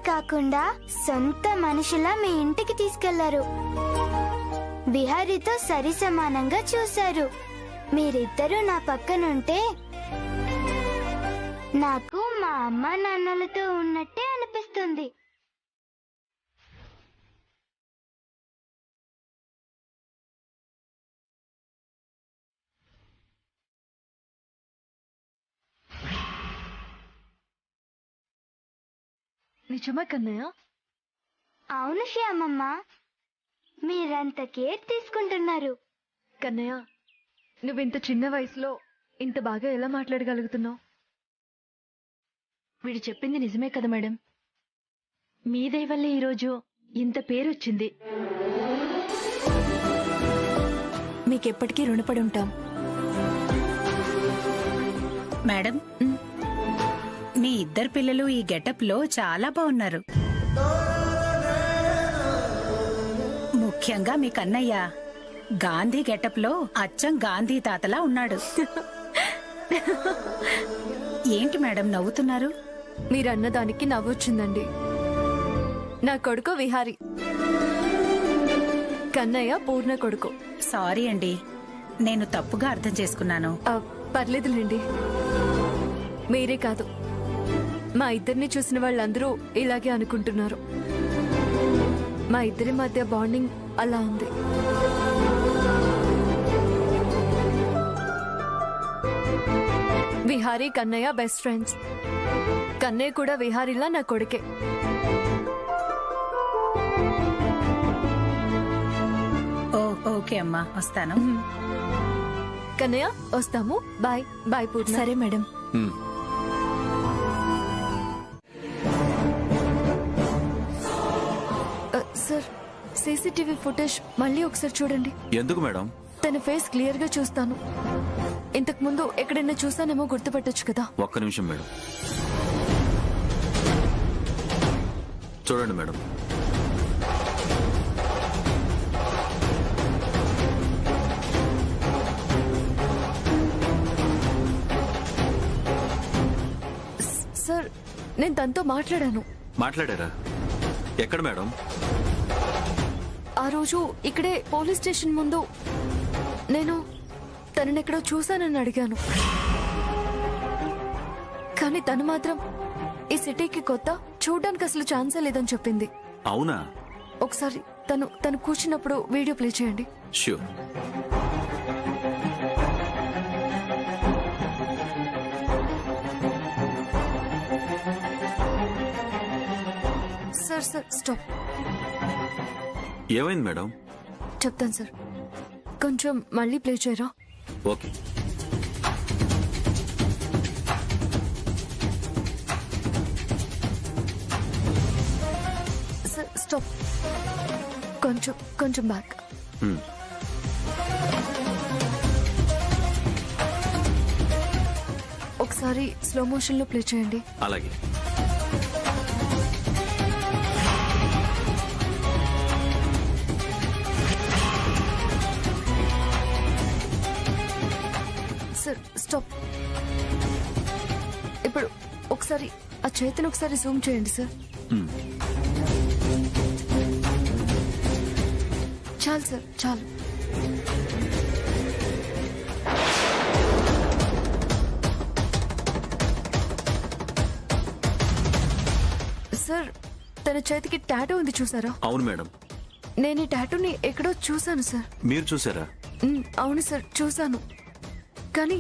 కాకుండా సొంత మనిషిలా మీ ఇంటికి తీసుకెళ్లారు. విహారీతో సరి సమానంగా చూశారు. మీరిద్దరూ నా పక్కనుంటే నాకు మా అమ్మ నాన్నలతో ఉన్నట్టే అనిపిస్తుంది. నిజమా కన్నయ్య? అవును శ్యామమ్మ, మీరంత కేర్ తీసుకుంటున్నారు. కన్నయ్య, నువ్వింత చిన్న వయసులో ఇంత బాగా ఎలా మాట్లాడగలుగుతున్నావు? వీడు చెప్పింది నిజమే కదా మేడం. మీ దయ వల్లే ఈరోజు ఇంత పేరు వచ్చింది. మీకెప్పటికీ రుణపడి ఉంటాం మేడం. మీ ఇద్దరు పిల్లలు ఈ గెటప్ లో చాలా బాగున్నారు. ముఖ్యంగా మీ కన్నయ్య గాంధీ గెటప్ లో అచ్చం గాంధీ తాతలా ఉన్నాడు. ఏంటి మేడం నవ్వుతున్నారు? మీరన్నదానికి నవ్వొచ్చిందండి. నా కొడుకు విహారీ, కన్నయ్య పూర్ణ కొడుకు. సారీ అండి, నేను తప్పుగా అర్థం చేసుకున్నాను. పర్లేదులేండి. మీరే కాదు, మా ఇద్దరిని చూసిన వాళ్ళందరూ ఇలాగే అనుకుంటున్నారు. మా ఇద్దరి మధ్య బాండింగ్ అలా ఉంది. Vihari Kannayya best friends. కన్నయ్య కూడా విహారీలా నా కొడుకే. ఓకే అమ్మా, వస్తాను. కన్నయ్య వస్తాము. Bye bye Purna. సరే మేడం. సార్, సీసీటీవీ ఫుటేజ్ మళ్ళీ ఒకసారి చూడండి. ఎందుకు మేడం? తన ఫేస్ క్లియర్ గా చూస్తాను. ఇంతకు ముందు ఎక్కడైనా చూసానేమో గుర్తుపట్టొచ్చు కదా. ఒక్క నిమిషం మేడం, చూడండి మేడం. సార్, నేను తనతో మాట్లాడాను. మాట్లాడారా? ఎక్కడ మేడం? ఆ రోజు ఇక్కడే పోలీస్ స్టేషన్ ముందు నేను తనని ఎక్కడో చూశానని అడిగాను. కానీ తను మాత్రం ఈ సిటీకి కొత్త, చూడ్డానికి అసలు ఛాన్సే లేదని చెప్పింది. అవునా? ఒకసారి తను కూర్చున్నప్పుడు వీడియో ప్లే చేయండి. ష్యూర్. Sir stop. ఏమైంది మేడం? చెప్తాను సార్, కొంచెం మళ్ళీ ప్లే చేయరా? ఓకే. Sir stop. కొంచెం బ్యాక్. ఒకసారి స్లో మోషన్ లో ప్లే చేయండి. అలాగే. Sir stop. ఇప్పుడు ఒకసారి ఆ చేతిని ఒకసారి జూమ్ చేయండి సార్. చాలు సార్, చాలు. సార్, తన చేతికి టాటూ ఉంది, చూసారా? అవును మేడం. నేను ఈ టాటూని ఎక్కడో చూసాను సార్. మీరు చూసారా? అవును సార్, చూసాను. కానీ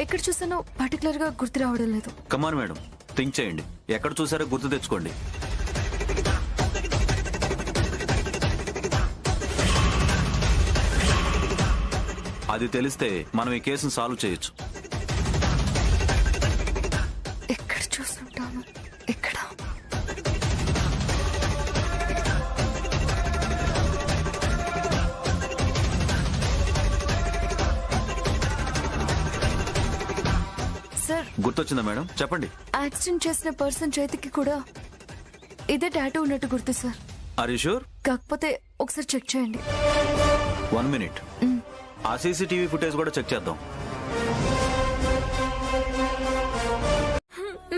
ఎక్కడ చూసానో పర్టికులర్ గా గుర్తు రావడం లేదు. కమాన్ మేడం, థింక్ చేయండి. ఎక్కడ చూసారో గుర్తు తెచ్చుకోండి. అది తెలిస్తే మనం ఈ కేసును సాల్వ్ చేయొచ్చు. ఎక్కడ చూస్తుంటాను? ఎక్కడ? సార్, గుర్తొచ్చిందా మేడం? చెప్పండి. యాక్సిడెంట్ చేసిన పర్సన్ చేతికి కూడా ఇదే టాటూ ఉన్నట్టు గుర్తు సార్. Are you sure? కాకపోతే ఒకసారి చెక్ చేయండి. 1 మినిట్. ఆ సీసీటీవీ ఫుటేజ్ కూడా చెక్ చేద్దాం.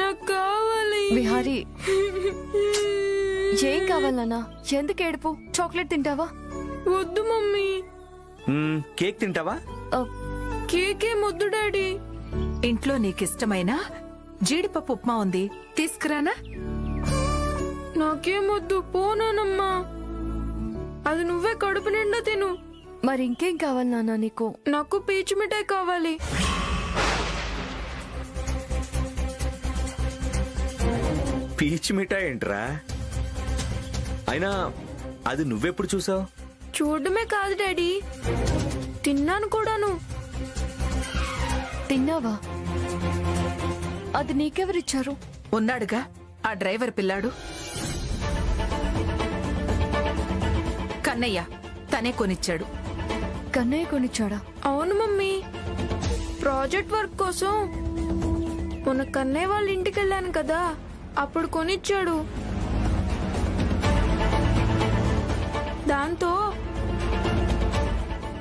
నాకు కావాలి. విహారీ ఏం కావాలన్నా? ఎందుకు ఏడుపు? చాక్లెట్ తింటావా? వద్దు మమ్మీ. కేక్ తింటావా? కేకే వద్దు డాడీ. ఇంట్లో నీకిష్టమైన జీడిపప్పు ఉప్మా ఉంది, తీసుకురానా? నాకేం వద్దు, పోనానమ్మా. అది నువ్వే కడుపు నిండా తిను. మరి ఇంకేం కావాలి నాన్న నీకు? నాకు పీచు మిఠాయి కావాలి. పీచ్ మిఠాయి ఏంట్రా? అయినా అది నువ్వెప్పుడు చూసావు? చూడడమే కాదు డాడీ, తిన్నాను కూడాను. తిన్నావా? అది నీకెవరిచ్చారు? ఉన్నాడుగా ఆ డ్రైవర్ పిల్లాడు, కన్నయ్య. తనే కొనిచ్చాడు. కన్నయ్య కొనిచ్చాడా? అవును మమ్మీ, ప్రాజెక్ట్ వర్క్ కోసం మొన్న కన్నయ్య వాళ్ళ ఇంటికి వెళ్ళాను కదా, అప్పుడు కొనిచ్చాడు. దాంతో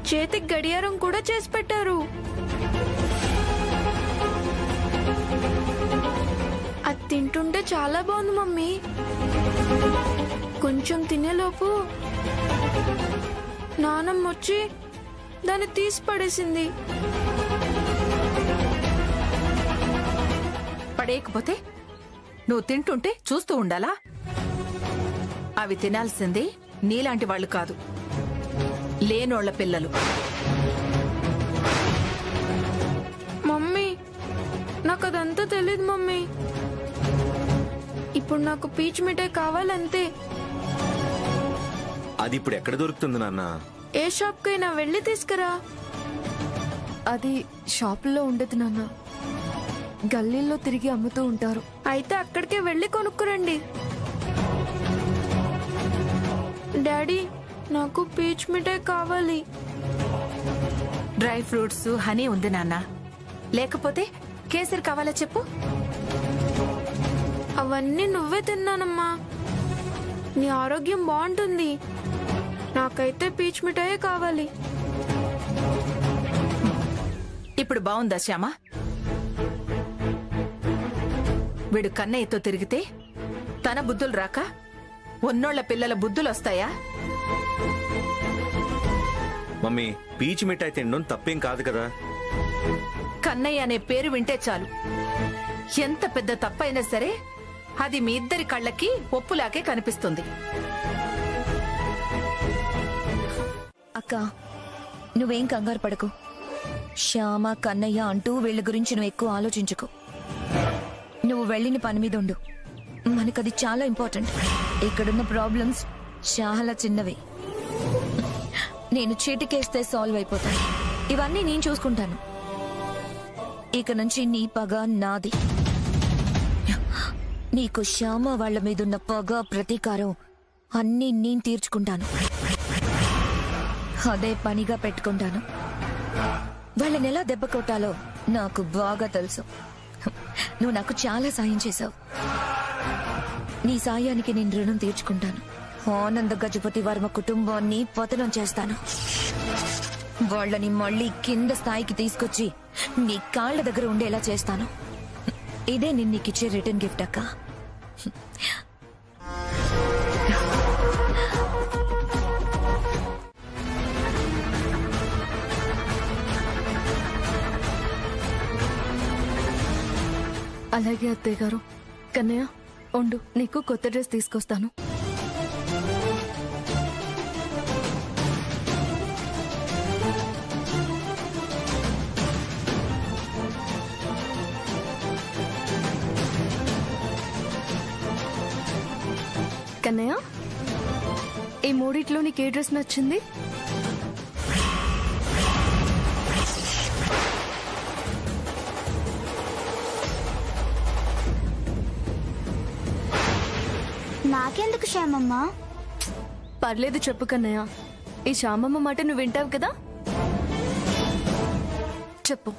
చేతికి గడియారం కూడా చేసి పెట్టారు. అది తింటుంటే చాలా బాగుంది మమ్మీ. కొంచెం తినేలోపు నానమ్మ వచ్చి దాన్ని తీసి పడేసింది. పడేయకపోతే నువ్వు తింటుంటే చూస్తూ ఉండాలా? అవి తినాల్సింది నీలాంటి వాళ్ళు కాదు, లేనోళ్ల పిల్లలు. మమ్మీ, నాకు అదంతా తెలీదు మమ్మీ. ఇప్పుడు నాకు పీచ్ మిఠాయి కావాలంతే. అది ఇప్పుడు ఎక్కడ దొరుకుతుంది నాన్న? ఏ షాప్ కైనా వెళ్ళి తీసుకురా. అది షాపుల్లో ఉండదు నాన్న, గల్లీల్లో తిరిగి అమ్ముతూ ఉంటారు. అయితే అక్కడికే వెళ్ళి కొనుక్కురండి. డాడీ, నాకు పీచ్ మిఠాయి కావాలి. డ్రై ఫ్రూట్స్, హనీ ఉంది నాన్న. లేకపోతే కేసరి కావాలా చెప్పు? అవన్నీ నువ్వే తిన్నానమ్మా, నీ ఆరోగ్యం బాగుంటుంది. నాకైతే పీచ్ మిఠాయే కావాలి. ఇప్పుడు బాగుందా శ్యామ? వీడు కన్నయ్యతో తిరిగితే తన బుద్ధులు రాక ఉన్నోళ్ల పిల్లల బుద్ధులొస్తాయా? మమ్మీ, పీచ్ మిఠాయి తినడం తప్పేం కాదు కదా. కన్నయ్య అనే పేరు వింటే చాలు, ఎంత పెద్ద తప్పైనా సరే అది మీ ఇద్దరి కళ్ళకి ఒప్పులాగే కనిపిస్తుంది. అక్క, నువ్వేం కంగారు పడకు. శ్యామ, కన్నయ్య అంటూ వీళ్ళ గురించి నువ్వు ఎక్కువ ఆలోచించుకో. నువ్వు వెళ్ళిన పని మీద ఉండు. మనకది చాలా ఇంపార్టెంట్. ఇక్కడున్న ప్రాబ్లమ్స్ చాలా చిన్నవి. నేను చీటికేస్తే సాల్వ్ అయిపోతాయి. ఇవన్నీ నేను చూసుకుంటాను. ఇక నుంచి నీ పగ నాది. నీకు శ్యామ వాళ్ళ మీదున్న పగ, ప్రతీకారం అన్నీ నేను తీర్చుకుంటాను. అదే పనిగా పెట్టుకుంటాను. వాళ్ళని ఎలా దెబ్బ కొట్టాలో నాకు బాగా తెలుసు. నువ్వు నాకు చాలా సాయం చేశావు. నీ సాయానికి నేను రుణం తీర్చుకుంటాను. ఆనంద గజపతి వర్మ కుటుంబాన్ని పతనం చేస్తాను. వాళ్ళని మళ్ళీ కింద స్థాయికి తీసుకొచ్చి నీ కాళ్ల దగ్గర ఉండేలా చేస్తాను. ఇదే నేను నీకిచ్చే రిటర్న్ గిఫ్ట్ అక్క. అలాగే అత్తయ్య గారు. కన్నయ్య ఉండు, నీకు కొత్త డ్రెస్ తీసుకొస్తాను. కన్నయ్య, ఈ మూడిట్లో నీకు ఏ డ్రెస్ నచ్చింది? నాకెందుకు శ్యామమ్మ? పర్లేదు చెప్పు కన్నయ్య. ఈ శ్యామమ్మ మాట నువ్వు వింటావు కదా, చెప్పు.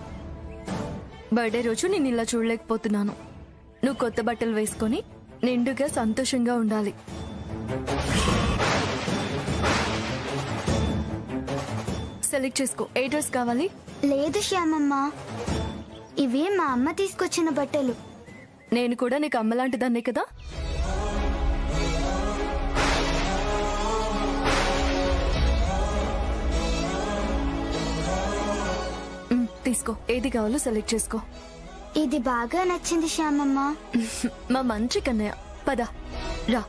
బర్త్డే రోజు నేను ఇలా చూడలేకపోతున్నాను. నువ్వు కొత్త బట్టలు వేసుకొని నిండుగా సంతోషంగా ఉండాలి. సెలెక్ట్ చేసుకో, ఏ డ్రెస్ కావాలి? లేదు శ్యామమ్మ, ఇవి మా అమ్మ తీసుకొచ్చిన బట్టలు. నేను కూడా నీకు అమ్మలాంటిదాన్నే కదా. తీసుకో, ఏది కావాలో సెలెక్ట్ చేసుకో. ఇది బాగా నచ్చింది శ్యామమ్మ. మా మంచి కన్నయ్య, పద రా.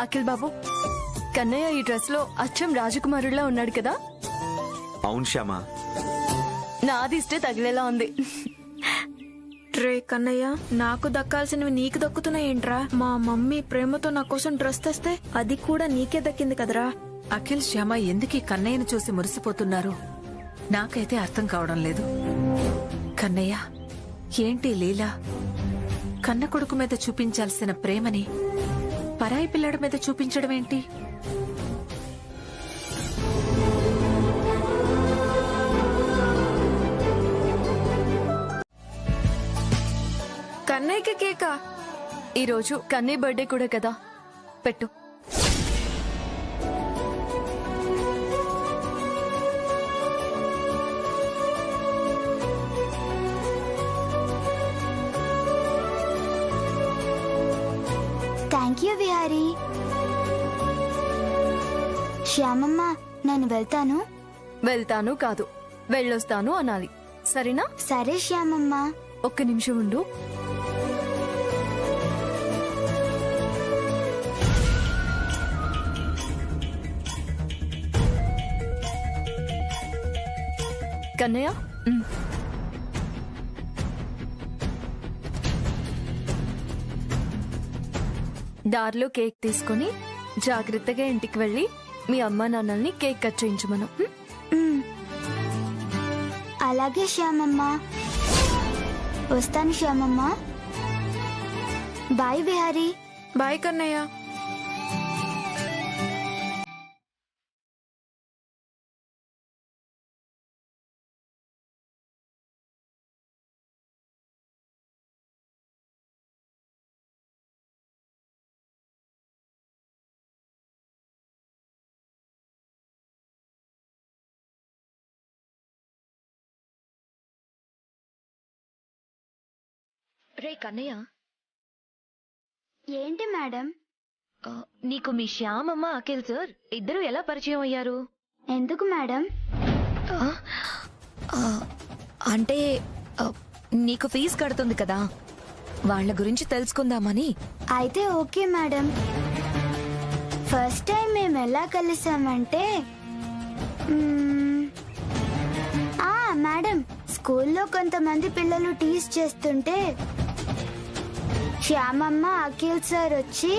అఖిల్ బాబు, కన్నయ్య ఈ డ్రెస్ లో అచ్చం రాజకుమారుడిలా ఉన్నాడు కదా. అవును శ్యామ. నాది ఇష్టే తగిలేలా ఉంది. రే కన్నయ్య, నాకు దక్కాల్సినవి నీకు దక్కుతున్నాయేంట్రా? మా మమ్మీ ప్రేమతో నా కోసం డ్రెస్ తెస్తే అది కూడా నీకే దక్కింది కదరా. అఖిల్ శ్యామ ఎందుకు ఈ కన్నయ్యను చూసి మురిసిపోతున్నారు నాకైతే అర్థం కావడం లేదు. కన్నయ్య ఏంటి లీలా? కన్న కొడుకు మీద చూపించాల్సిన ప్రేమని పరాయి పిల్లాడి మీద చూపించడం ఏంటి? కన్నయ్యకి కేకా? ఈ రోజు కన్నయ్య బర్త్డే కూడా కదా, పెట్టు. Thank you Vihari. శ్యామమ్మ, నేను వెళ్తాను. వెళ్తాను కాదు, వెళ్ళొస్తాను అనాలి, సరేనా? సరే శ్యామమ్మ. ఒక్క నిమిషం ఉండు. కన్నయ్య, దారిలో కేక్ తీసుకుని జాగ్రత్తగా ఇంటికి వెళ్ళి మీ అమ్మా నాన్నల్ని కేక్ కట్ చేయించమను. అలాగే శ్యామమ్మ. వస్తాను శ్యామమ్మ. బాయ్ విహారీ. బాయ్ కన్నయ్య. రే కన్నయ్య, ఏంటి మేడం? నీకు మీ శ్యామమ్మ అఖిల్ సార్ ఇద్దరు ఎలా పరిచయం అయ్యారు? ఎందుకు మేడం? అంటే నీకు ఫీజు కడుతుంది కదా, వాళ్ళ గురించి తెలుసుకుందామని. అయితే ఓకే మేడం. ఫస్ట్ టైం మేము ఎలా కలిసామంటే మేడం, స్కూల్లో కొంతమంది పిల్లలు టీస్ చేస్తుంటే శ్యామమ్మ అఖిల్ సార్ వచ్చి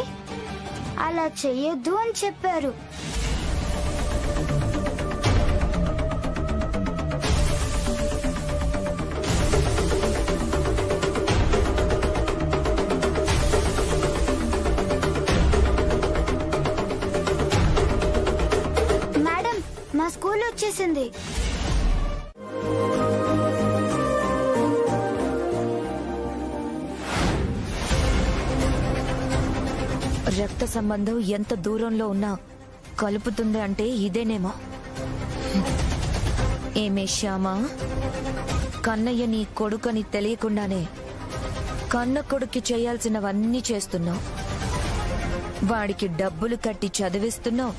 అలా చెయ్యొద్దు అని చెప్పారు. మేడం, మా స్కూల్ వచ్చేసింది. రక్త సంబంధం ఎంత దూరంలో ఉన్నా కలుపుతుంది అంటే ఇదేనేమో. ఏమే శ్యామ, కన్నయ్య నీ కొడుకని తెలియకుండానే కన్న కొడుక్కి చేయాల్సినవన్నీ చేస్తున్నావు. వాడికి డబ్బులు కట్టి చదివిస్తున్నావు,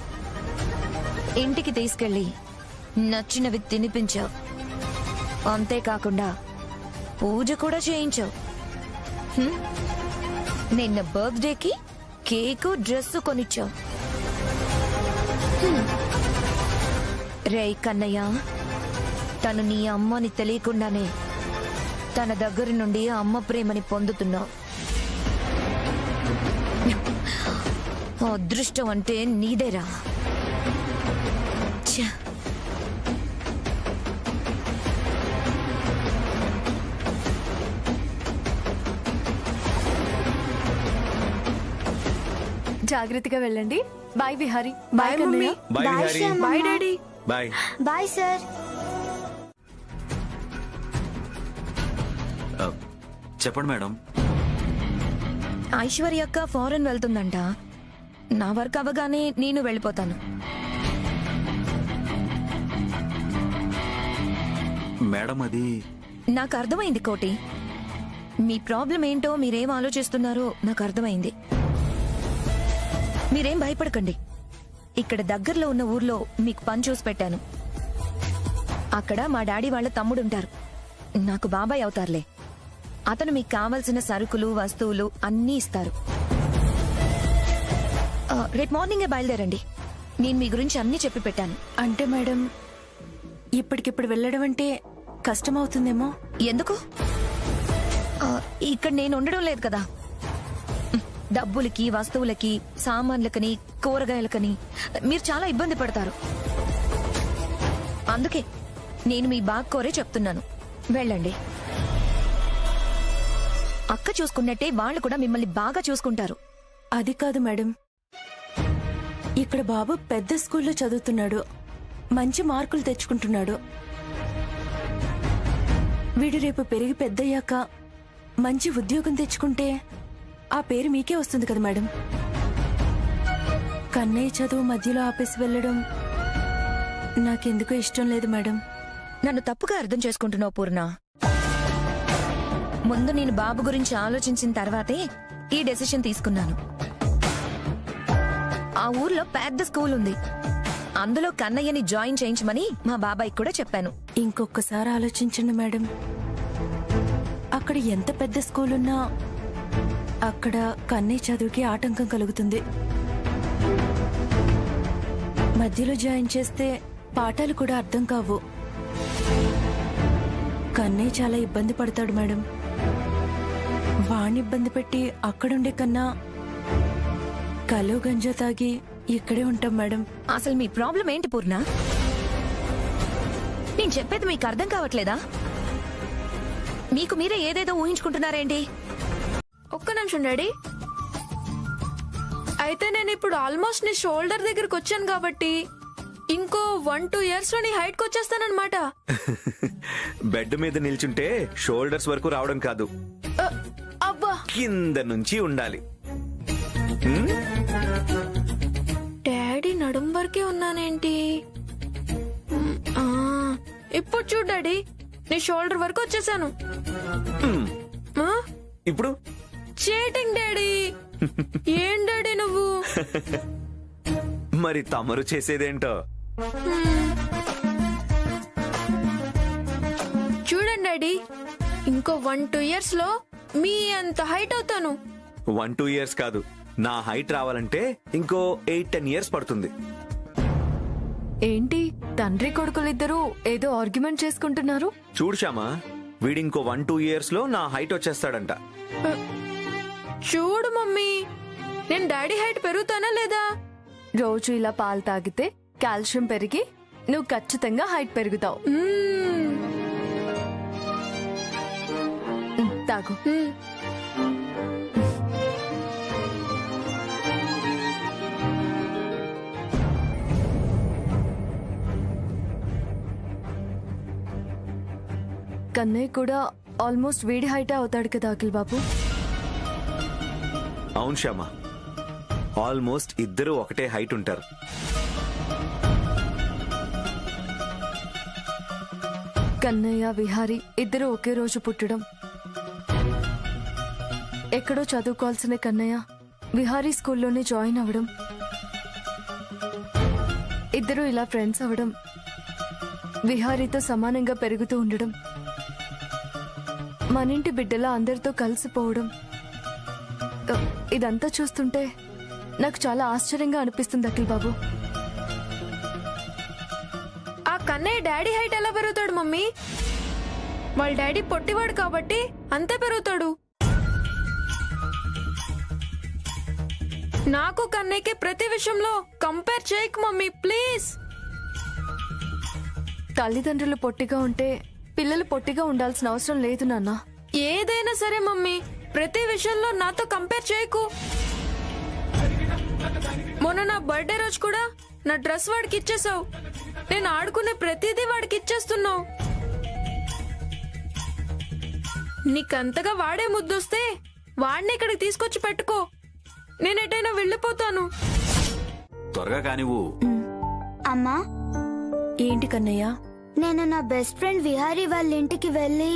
ఇంటికి తీసుకెళ్లి నచ్చినవి తినిపించావు, అంతేకాకుండా పూజ కూడా చేయించావు. నిన్న బర్త్డేకి కేకు డ్రెస్సు కొనిచ్చావు. రే కన్నయ్య, తను నీ అమ్మని తెలియకుండానే తన దగ్గర నుండి అమ్మ ప్రేమని పొందుతున్నావు. అదృష్టం అంటే నీదేరా. ఛ! జాగ్రత్తగా వెళ్ళండి. Bye Vihari. Bye mummy. Bye bye Vihari. Shyamamma. Bye daddy. Bye. Bye sir. చెప్పండి మేడం. ఐశ్వర్య అక్క ఫారెన్ వెళ్తుందంట. నా వర్క్ అవ్వగానే నేను వెళ్ళిపోతాను. మేడం అది నాకు అర్థమైంది కోటి. మీ ప్రాబ్లం ఏంటో మీరేం ఆలోచిస్తున్నారో నాకు అర్థమైంది. మీరేం భయపడకండి. ఇక్కడ దగ్గరలో ఉన్న ఊర్లో మీకు పని చూసి పెట్టాను. అక్కడ మా డాడీ వాళ్ళ తమ్ముడుంటారు. నాకు బాబాయ్ అవుతారులే. అతను మీకు కావలసిన సరుకులు వస్తువులు అన్నీ ఇస్తారు. రేపు మార్నింగే బయలుదేరండి. నేను మీ గురించి అన్నీ చెప్పి పెట్టాను. అంటే మేడం, ఇప్పటికిప్పుడు వెళ్ళడం అంటే కష్టమవుతుందేమో. ఎందుకు? ఇక్కడ నేను ఉండడం లేదు కదా. డబ్బులకి వస్తువులకి సామాన్లకని కూరగాయలకని మీరు చాలా ఇబ్బంది పడతారు. అందుకే నేను మీ బాగా కోరే చెప్తున్నాను, వెళ్ళండి. అక్క చూసుకున్నట్టే వాళ్ళు కూడా మిమ్మల్ని బాగా చూసుకుంటారు. అది కాదు మేడం, ఇక్కడ బాబు పెద్ద స్కూల్లో చదువుతున్నాడు, మంచి మార్కులు తెచ్చుకుంటున్నాడు. వీడు రేపు పెరిగి పెద్దయ్యాక మంచి ఉద్యోగం తెచ్చుకుంటే ఆ పేరు మీకే వస్తుంది కదా మేడం. కన్నయ్య చదువు మధ్యలో ఆపేసి వెళ్ళడం నాకెందుకో ఇష్టం లేదు మేడం. నన్ను తప్పుగా అర్థం చేసుకుంటున్నావు పూర్ణ. ముందు నేను బాబు గురించి ఆలోచించిన తర్వాతే ఈ డెసిషన్ తీసుకున్నాను. ఆ ఊర్లో పెద్ద స్కూల్ ఉంది. అందులో కన్నయ్యని జాయిన్ చేయించమని మా బాబాయ్ కూడా చెప్పాను. ఇంకొకసారి ఆలోచించండి మేడం. అక్కడ ఎంత పెద్ద స్కూల్ ఉన్నా అక్కడ కన్నయ్య చదువుకి ఆటంకం కలుగుతుంది. మధ్యలో జాయిన్ చేస్తే పాఠాలు కూడా అర్థం కావు. కన్నయ్య చాలా ఇబ్బంది పడతాడు మేడం. వాణ్ణి ఇబ్బంది పెట్టి అక్కడుండే కన్నా కలో గంజా తాగి ఇక్కడే ఉంటాం మేడం. అసలు మీ ప్రాబ్లం ఏంటి పూర్ణ? నేను చెప్పేది మీకు అర్థం కావట్లేదా? మీకు మీరే ఏదేదో ఊహించుకుంటున్నారేంటి? ఒక్క నిమిషం డాడీ. అయితే నేను ఇప్పుడు ఆల్మోస్ట్ నీ షోల్డర్ దగ్గరకు వచ్చాను కాబట్టి ఇంకో 1-2 years లో నీ హైట్ కి వచ్చేస్తానన్నమాట. బెడ్ మీద నిల్చుంటే షోల్డర్స్ వరకు రావడం కాదు, అబ్బా, కింద నుంచి ఉండాలి. డాడీ నడుం వరకే ఉన్నానేంటి? ఇప్పుడు చూడు డాడీ, నీ షోల్డర్ వరకు వచ్చేసాను. ఇప్పుడు చీటింగ్ డాడీ. ఏం డాడీ నువ్వు? మరి తమరు చేసేదేంటో చూడండి డాడీ, ఇంకో 1-2 years లో మీ అంత హైట్ అవుతాను. 1-2 years కాదు, నా హైట్ రావాలంటే ఇంకో 8-10 years పడుతుంది. ఏంటి తండ్రి కొడుకులిద్దరూ ఏదో ఆర్గ్యుమెంట్ చేసుకుంటున్నారు? చూడు శ్యామా, వీడింకో 1-2 years లో నా హైట్ వచ్చేస్తాడంట. చూడు మమ్మీ, నేను డాడీ హైట్ పెరుగుతానా లేదా? రోజు ఇలా పాలు తాగితే కాల్షియం పెరిగి నువ్వు ఖచ్చితంగా హైట్ పెరుగుతావు. తాగు. కన్నయ్య కూడా ఆల్మోస్ట్ వీడి హైట్ అవుతాడు కదా అఖిల్ బాబు. అవును శ్యామా, ఆల్మోస్ట్ ఇద్దరు ఒకటే హైట్ ఉంటారు. కన్నయ్య విహారీ ఇద్దరు ఒకే రోజు పుట్టడం, ఎక్కడో చదువుకోవాల్సిన కన్నయ్య విహారీ స్కూల్లోనే జాయిన్ అవ్వడం, ఇద్దరు ఇలా ఫ్రెండ్స్ అవ్వడం, విహారీతో సమానంగా పెరుగుతూ ఉండడం, మనింటి బిడ్డలా అందరితో కలిసిపోవడం, ఇదంతా చూస్తుంటే నాకు చాలా ఆశ్చర్యంగా అనిపిస్తుంది అఖిల్ బాబు. ఆ కన్నయ్య డాడీ హైట్ ఎలా పెరుగుతాడు మమ్మీ? వాళ్ళ డాడీ పొట్టివాడు కాబట్టి అంతే పెరుగుతాడు. నాకు కన్నయ్యకి ప్రతి విషయంలో కంపేర్ చేయకు మమ్మీ, ప్లీజ్. తల్లిదండ్రులు పొట్టిగా ఉంటే పిల్లలు పొట్టిగా ఉండాల్సిన అవసరం లేదు నాన్న. ఏదైనా సరే మమ్మీ, ప్రతి విషయంలో నాతో కంపేర్ చేయకు. మొన్న నా బర్త్డే రోజు కూడా నా డ్రెస్ వాడికి ఇచ్చేసావు. నేను ఆడుకునే ప్రతిదీ వాడికి ఇచ్చేస్తున్నావు. నీకంతగా వాడే ముద్దొస్తే వాడిని ఇక్కడికి తీసుకొచ్చి పెట్టుకో, నేను ఎటైనా వెళ్ళిపోతాను. త్వరగా కానివ్వు. అమ్మా, ఏంటి కన్నయ్య? నేను నా బెస్ట్ ఫ్రెండ్ విహారీ వాళ్ళ ఇంటికి వెళ్ళి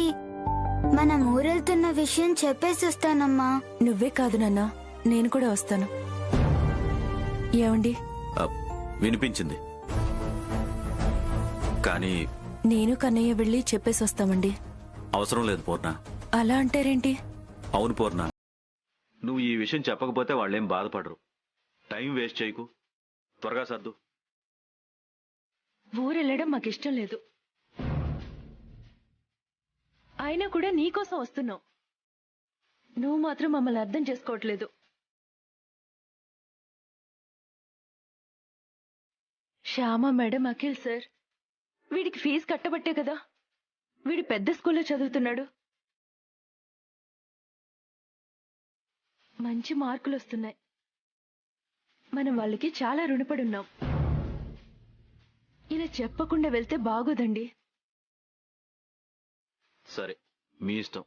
మనం ఊరెళ్తున్న విషయం చెప్పేసి వస్తానమ్మా. నువ్వే కాదు నాన్న, నేను కూడా వస్తాను. ఏమండి, వినిపించింది కానీ నేను కన్నయ్య వెళ్ళి చెప్పేసి వస్తామండి. అవసరం లేదు పూర్ణ. అలా అంటారేంటి? అవును పూర్ణ, నువ్వు ఈ విషయం చెప్పకపోతే వాళ్ళేం బాధపడరు. టైం వేస్ట్ చేయకు, త్వరగా సర్దు. ఊరెళ్ళడం మాకిష్టం లేదు. అయినా కూడా నీకోసం వస్తున్నావు. నువ్వు మాత్రం మమ్మల్ని అర్థం చేసుకోవట్లేదు. శ్యామ మేడం, అఖిల్ సార్, వీడికి ఫీజు కట్టబట్టే కదా వీడి పెద్ద స్కూల్లో చదువుతున్నాడు. మంచి మార్కులు వస్తున్నాయి. మనం వాళ్ళకి చాలా రుణపడి ఉన్నాం. ఇలా చెప్పకుండా వెళ్తే బాగోదండి. సరే, మీ ఇష్టం.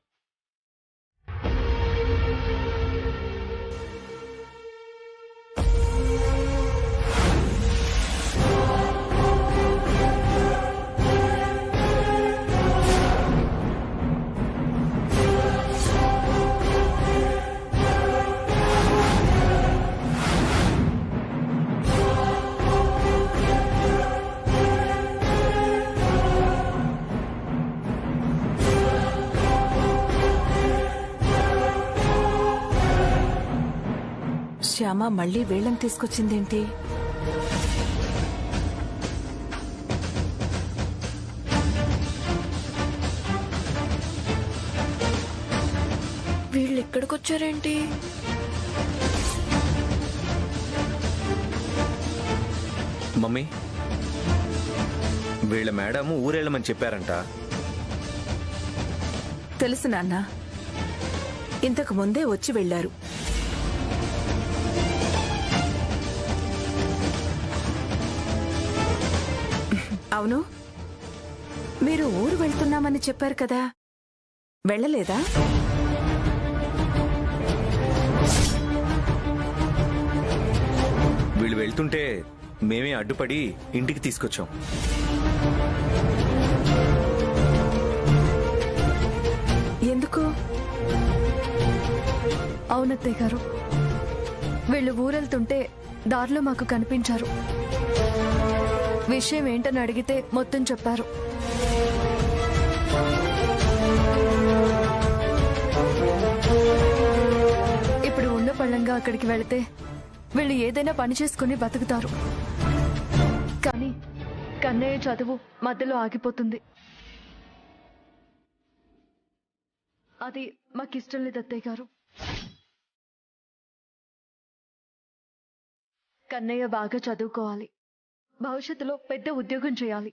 శ్యామ మళ్ళీ వేళ్ళని తీసుకొచ్చిందేంటి? వీళ్ళు ఇక్కడికి వచ్చారేంటి? మమ్మీ, వీళ్ళ మేడం ఊరెళ్ళమని చెప్పారంట. తెలుసు నాన్న, ఇంతకు ముందే వచ్చి వెళ్లారు. అవును, మీరు ఊరు వెళ్తున్నామని చెప్పారు కదా, వెళ్ళలేదా? వీళ్ళు వెళ్తుంటే మేమే అడ్డుపడి ఇంటికి తీసుకొచ్చాం. ఎందుకు? అవునత్తయ్య గారు, వీళ్ళు ఊరెళ్తుంటే దారిలో మాకు కనిపించారు. విషయం ఏంటని అడిగితే మొత్తం చెప్పారు. ఇప్పుడు ఉన్న పళ్ళంగా అక్కడికి వెళితే వీళ్ళు ఏదైనా పని చేసుకుని బతుకుతారు. కానీ కన్నయ్య చదువు మధ్యలో ఆగిపోతుంది. అది మాకిష్టం లేదు అత్తయ్య గారు. కన్నయ్య బాగా చదువుకోవాలి, భవిష్యత్తులో పెద్ద ఉద్యోగం చేయాలి.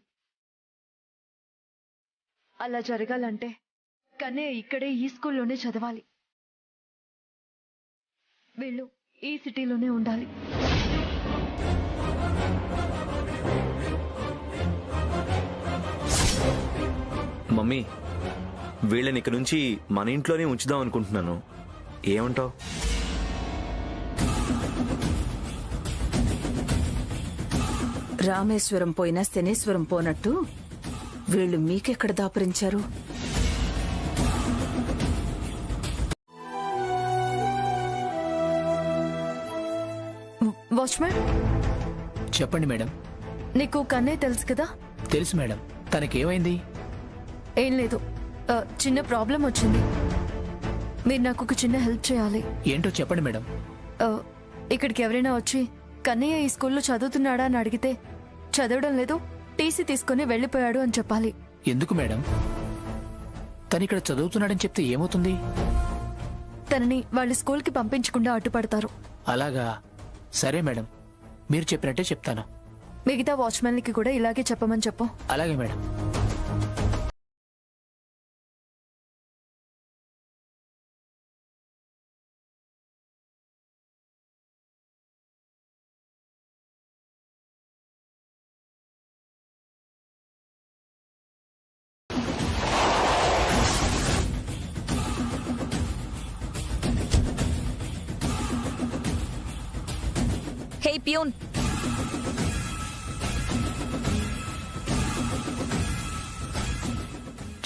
అలా జరగాలంటే కన్నయ్య ఇక్కడే ఈ స్కూల్లోనే చదవాలి. వీళ్ళు ఈ సిటీలోనే ఉండాలి. మమ్మీ, వీళ్ళని ఇక నుంచి మన ఇంట్లోనే ఉంచుదాం అనుకుంటున్నాను. ఏమంటావ్? రామేశ్వరం పోయినా శనేశ్వరం పోనట్టు వీళ్ళు మీకెక్కడ దాపరించారు? వాచ్మెన్, చెప్పండి మేడం. నీకు కన్నయ్య తెలుసు కదా? తెలుసు మేడం. తనకేమైంది? ఏం లేదు, చిన్న ప్రాబ్లం వచ్చింది. మీరు నాకు ఒక చిన్న హెల్ప్ చేయాలి. ఏంటో చెప్పండి మేడం. ఇక్కడికి ఎవరైనా వచ్చి కన్నయ్య ఈ స్కూల్లో చదువుతున్నాడా అని అడిగితే చదవడం లేదు, టీసీ తీసుకుని వెళ్లిపోయాడు అని చెప్పాలి. ఎందుకు మేడం? తనిక్కడ చదువుతున్నాడని చెప్తే ఏమవుతుంది? తనని వాళ్ళ స్కూల్కి పంపించకుండా అడ్డుపడతారు. అలాగా, సరే మేడం, మీరు చెప్పినట్టే చెప్తాను. మిగతా వాచ్మెన్లకి కూడా ఇలాగే చెప్పమని చెప్పు. అలాగే మేడం. హే ప్యూన్,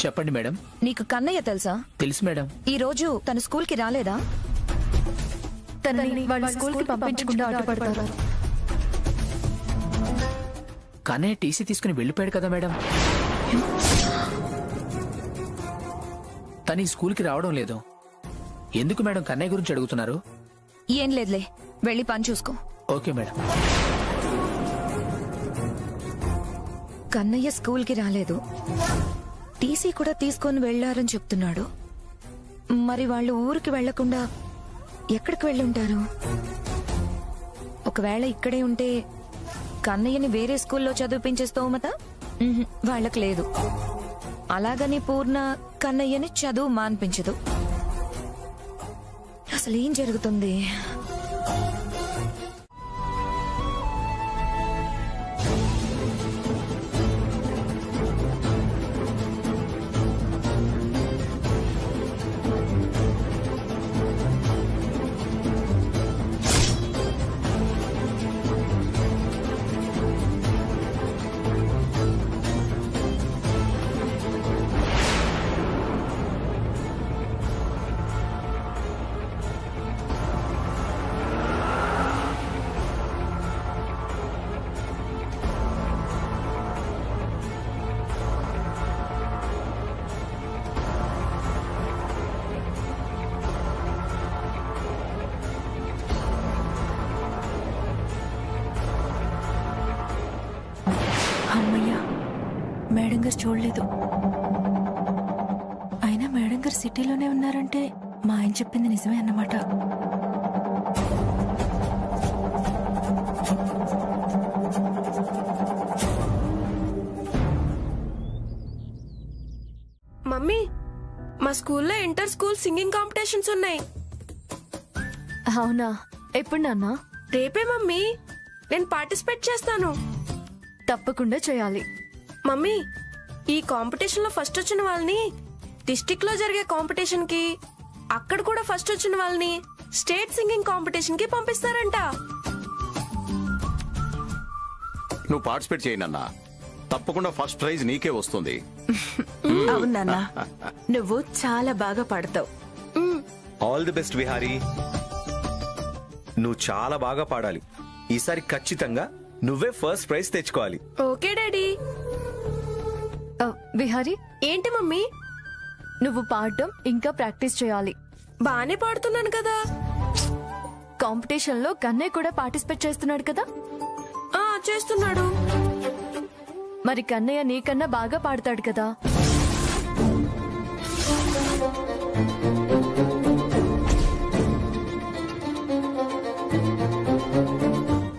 చెప్పండి మేడం. నీకు కన్నయ్య తెలుసా? తెలుసు మేడం. ఈ రోజు తన స్కూల్ కి రాలేదా? తనని వాళ్ళ స్కూల్ కి పంపించకుండా అడ్డుపడతారు. కన్నయ్య టీసీ తీసుకుని వెళ్ళిపోయాడు కదా మేడం. తను ఈ స్కూల్కి రావడం లేదు. ఎందుకు మేడం కన్నయ్య గురించి అడుగుతున్నారు? ఏం లేదులే, వెళ్ళి పని చూసుకో. Okay madam. కన్నయ్య స్కూల్ కి రాలేదు, టీసీ కూడా తీసుకొని వెళ్లారని చెప్తున్నాడు. మరి వాళ్ళు ఊరికి వెళ్లకుండా ఎక్కడికి వెళ్ళుంటారు? ఒకవేళ ఇక్కడే ఉంటే కన్నయ్యని వేరే స్కూల్లో చదివించే స్తోమత వాళ్ళకి లేదు. అలాగని పూర్ణ కన్నయ్యని చదువు మాన్పించదు. అసలేం జరుగుతుంది? అమ్మయ్యా, మేడం గారు చూడలేదు. అయినా మేడం గారు సిటీలోనే ఉన్నారంటే మా ఆయన చెప్పింది నిజమే అన్నమాట. మమ్మీ, మా స్కూల్లో ఇంటర్ స్కూల్ సింగింగ్ కాంపిటీషన్స్ ఉన్నాయి. అవునా? ఎప్పుడు నాన్న? రేపే మమ్మీ. నేను పార్టిసిపేట్ చేస్తాను. తప్పకుండా చేయాలి. మమ్మీ, ఈ కాంపిటీషన్ లో ఫస్ట్ వచ్చిన వాళ్ళని డిస్ట్రిక్ట్ లో జరిగే కాంపిటీషన్ కి, అక్కడ కూడా ఫస్ట్ వచ్చిన వాళ్ళని స్టేట్ సింగింగ్ కాంపిటీషన్ కి పంపిస్తారంట. నువ్వు పార్టిసిపేట్ చేయనన్నా, తప్పకుండా ఫస్ట్ ప్రైజ్ నీకే వస్తుంది. అవునన్నా, నువ్వు చాలా బాగా పాడతావు. All the best Vihari. నువ్వు చాలా బాగా పాడాలి. ఈసారి ఖచ్చితంగా నువ్వే ఫస్ట్ ప్రైజ్ తెచ్చుకోవాలి. Okay daddy. విహారీ, ఏంటి మమ్మీ? నువ్వు పాడటం ఇంకా ప్రాక్టీస్ చేయాలి. బానే పాడుతున్నాను కదా. కాంపిటీషన్ లో కన్నయ్య కూడా పార్టిసిపేట్ చేస్తున్నాడు కదా? చేస్తున్నాడు. మరి కన్నయ్య నీకన్నా బాగా పాడతాడు కదా?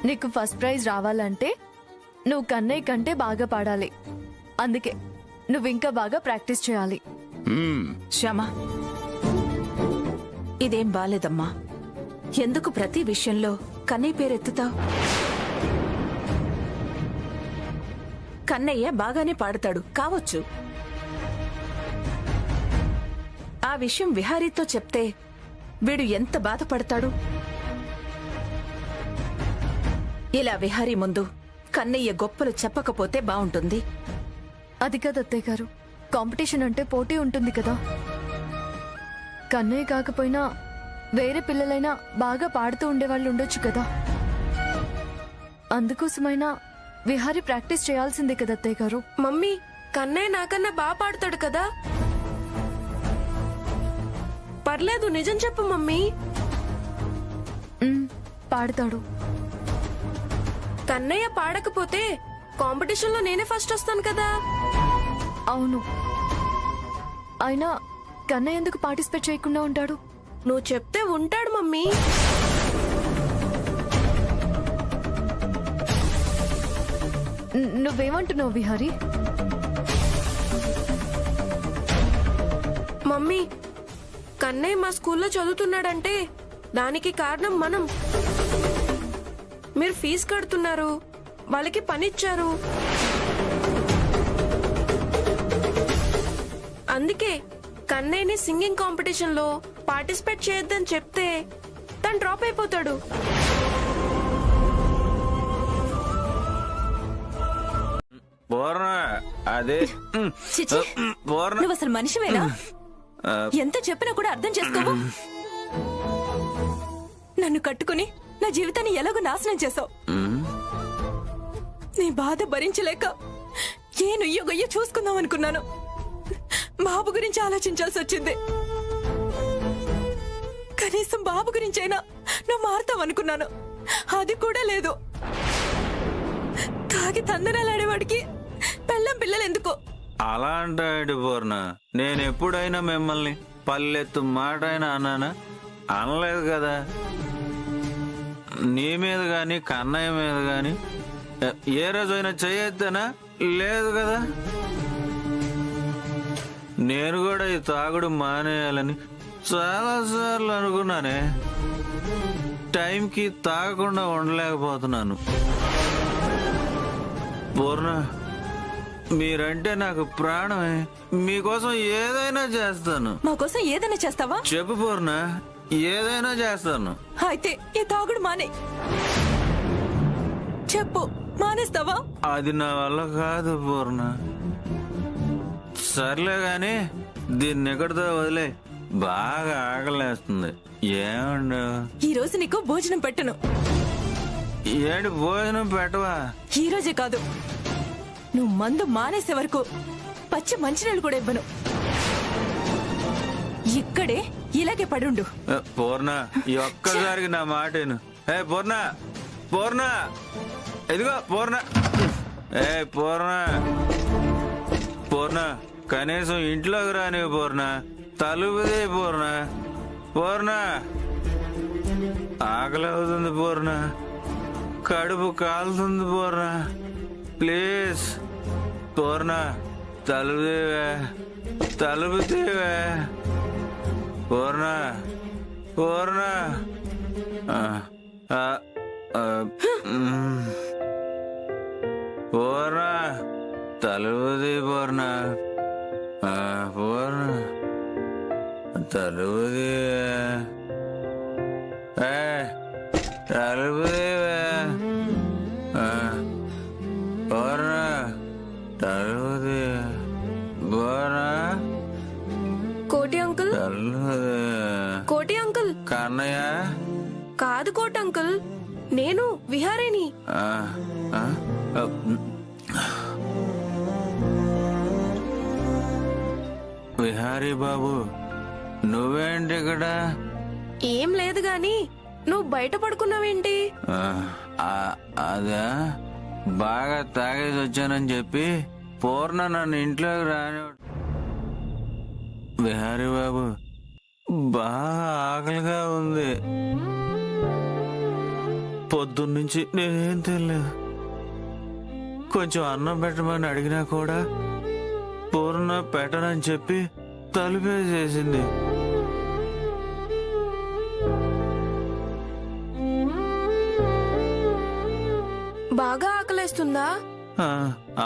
నీకు ఫస్ట్ ప్రైజ్ రావాలంటే నువ్వు కన్నయ్య కంటే బాగా పాడాలి. అందుకే నువ్వు ఇంకా బాగా ప్రాక్టీస్ చేయాలి. శ్యామా, ఇదేం బాలేదమ్మా. ఎందుకు ప్రతి విషయంలో కన్నయ్య పేరెత్తుతావు? కన్నయ్య బాగానే పాడతాడు కావచ్చు. ఆ విషయం విహారీతో చెప్తే వీడు ఎంత బాధపడతాడు. ఇలా విహారీ ముందు కన్నయ్య గొప్పలు చెప్పకపోతే బావుంటుంది. అది కాదు అత్తయ్య గారు, కాంపిటీషన్ అంటే పోటీ ఉంటుంది కదా. కన్నయ్య కాకపోయినా వేరే పిల్లలైనా బాగా పాడుతూ ఉండేవాళ్ళు ఉండొచ్చు కదా. అందుకోసమైనా విహారీ ప్రాక్టీస్ చేయాల్సిందే కదా అత్తయ్య గారు. మమ్మీ, కన్నయ్య నాకన్నా బాగా పాడతాడు కదా. పర్లేదు, నిజం చెప్పు మమ్మీ. పాడతాడు. కన్నయ్య పాడకపోతే కాంపిటీషన్ లో నేనే ఫస్ట్ వస్తాను కదా. అవును, అయినా కన్నయ్య ఎందుకు పార్టిసిపేట్ చేయకుండా ఉంటాడు? నువ్వు చెప్తే ఉంటాడు మమ్మీ. నువ్వేమంటున్నావు విహారీ? మమ్మీ, కన్నయ్య మా స్కూల్లో చదువుతున్నాడంటే దానికి కారణం మనం. మీరు ఫీజు కడుతున్నారు, వాళ్ళకి పనిచ్చారు. అందుకే కన్నయ్యని సింగింగ్ కాంపిటీషన్ లో పార్టిసిపేట్ చేయొద్దని చెప్తే తను డ్రాప్ అయిపోతాడు. పూర్ణ అదే చిచి, పూర్ణ నువ్వు అసలు మనిషివేనా? ఎంత చెప్పినా కూడా అర్థం చేసుకోవు. నన్ను కట్టుకుని నా జీవితాన్ని ఎలాగో నాశనం చేశావు. నీ బాధ భరించలేక ఏ నుయ్యో గొయ్యో చూసుకుందాం అనుకున్నాను. బాబు గురించి ఆలోచించాల్సి వచ్చింది. కనీసం బాబు గురించైనా నువ్వు మారుతావనుకున్నాను. అది కూడా లేదు. తాగి తందనాలాడేవాడికి పెళ్ళం పిల్లలు ఎందుకో? అలా అంటాడు పూర్ణ. నేను ఎప్పుడైనా మిమ్మల్ని పల్లెత్తు మాట అయినా అన్నానా? అనలేదు కదా. నీ మీద గాని కన్నయ్య మీద గాని ఏ రోజైనా చేయొద్దనా? లేదు కదా. నేను కూడా ఈ తాగుడు మానేయాలని చాలా సార్లు అనుకున్నానే. టైంకి తాగకుండా ఉండలేకపోతున్నాను. పూర్ణ, మీరంటే నాకు ప్రాణమే. మీకోసం ఏదైనా చేస్తాను. మా కోసం ఏదైనా చేస్తావా? చెప్పు పూర్ణ, ఏదైనా చేస్తాను. అయితే ఈ తాగుడు మానే. చెప్పు, మానేస్తావా? అది నా వల్ల కాదు పూర్ణ. సర్లే గాని దీన్ని ఎక్కడితో వదిలే. బాగా ఆకలేస్తుంది. ఏమండు ఈ రోజు నీకు భోజనం పెట్టను. ఏంటి భోజనం పెట్టవా? ఈ రోజే కాదు, నువ్వు మందు మానేసే వరకు పచ్చి మంచినీళ్ళు కూడా ఇవ్వను. ఇక్కడే ఇలాగే పడుండు. పూర్ణ, ఈ ఒక్కసారికి నా మాటేను. ఏ పూర్ణ, పూర్ణ, ఇదిగో పూర్ణ. ఏ పూర్ణ, పూర్ణ, కనీసం ఇంట్లోకి రాని పూర్ణ. తలుపుదే పూర్ణ. పూర్ణ, ఆకలి అవుతుంది పూర్ణ. కడుపు కాలుతుంది పూర్ణ. ప్లీజ్ పూర్ణ, తలుపుదేవే, తలుపుదేవే. పూర్ణ, పూర్ణ. పూర్ణ, తలుపుది పూర్ణ. పూర్ణ, తలుపుది. తలుపుదేవే. పూర్ణ, తలుపుది. పూర్ణ, కోటి అంకుల్, తలుపుది. కోటి అంకుల్. కన్నయ్య కాదు కోటి అంకుల్, నేను విహారీని. విహారీ బాబు, నువ్వేంటి ఇక్కడ? ఏం లేదు గాని నువ్వు బయట పడుకున్నావేంటి? అదా, బాగా తాగేసి వచ్చానని చెప్పి పూర్ణ నన్ను ఇంట్లోకి రాని. విహారీ బాబు, బాగా ఆకలిగా ఉంది. పొద్దున్నుంచి నేనేం తినలేదు. కొంచెం అన్నం పెట్టమని అడిగినా కూడా పూర్ణ పెట్టనని చెప్పి తలుపేసేసింది. బాగా ఆకలేస్తుందా?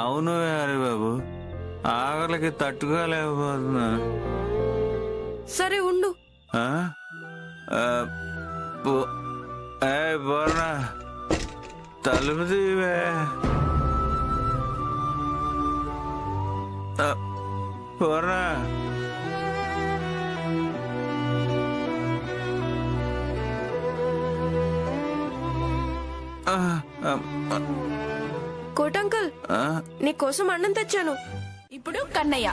అవును విహారీ బాబు, ఆకలికి తట్టుకోలేకపోతున్నా. సరే ఉండు. పూర్ణ, తలుపు తీవే. పూర్ణ, కోటంకుల్, నీకోసం అన్నం తెచ్చాను. ఇప్పుడు కన్నయ్య.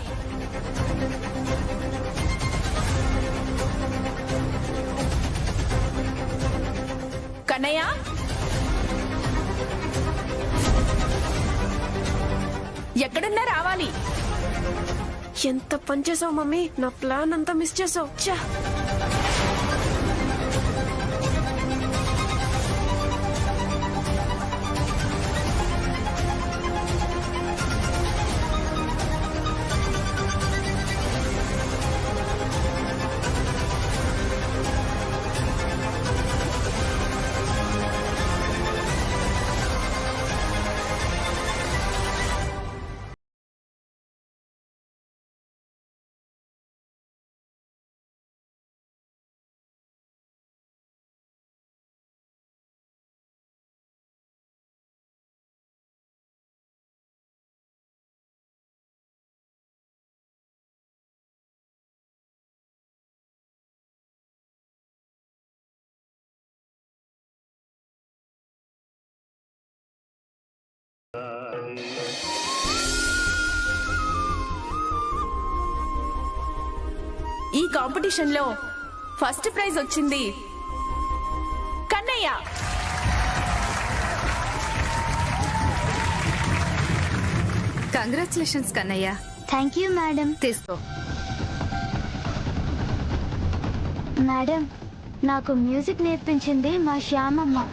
కన్నయ్య, ఎక్కడున్నా రావాలి. ఎంత పనిచేసావు మమ్మీ, నా ప్లాన్ అంతా మిస్ చేసావు. ఈ కాంపిటీషన్ లో ఫస్ట్ ప్రైజ్ వచ్చింది Kannayya. Congratulations Kannayya. Thank you madam. తీసుకో. మేడం, నాకు మ్యూజిక్ నేర్పించింది మా శ్యామమ్మ.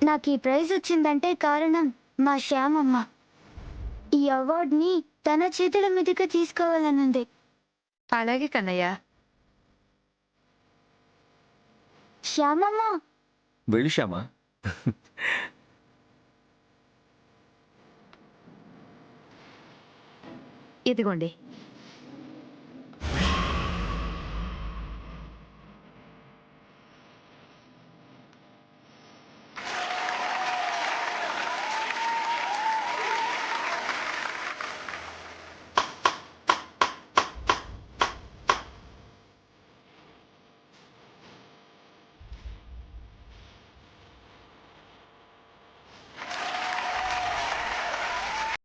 నాకు ఈ ప్రైజ్ వచ్చిందంటే కారణం మా శ్యామమ్మ. ఈ అవార్డుని తన చేతుల మీదుగా తీసుకోవాలనుంది. అలాగే కన్నయ్య. శ్యామమ్మ, వెళ్ళు శ్యామా. ఇదిగోండి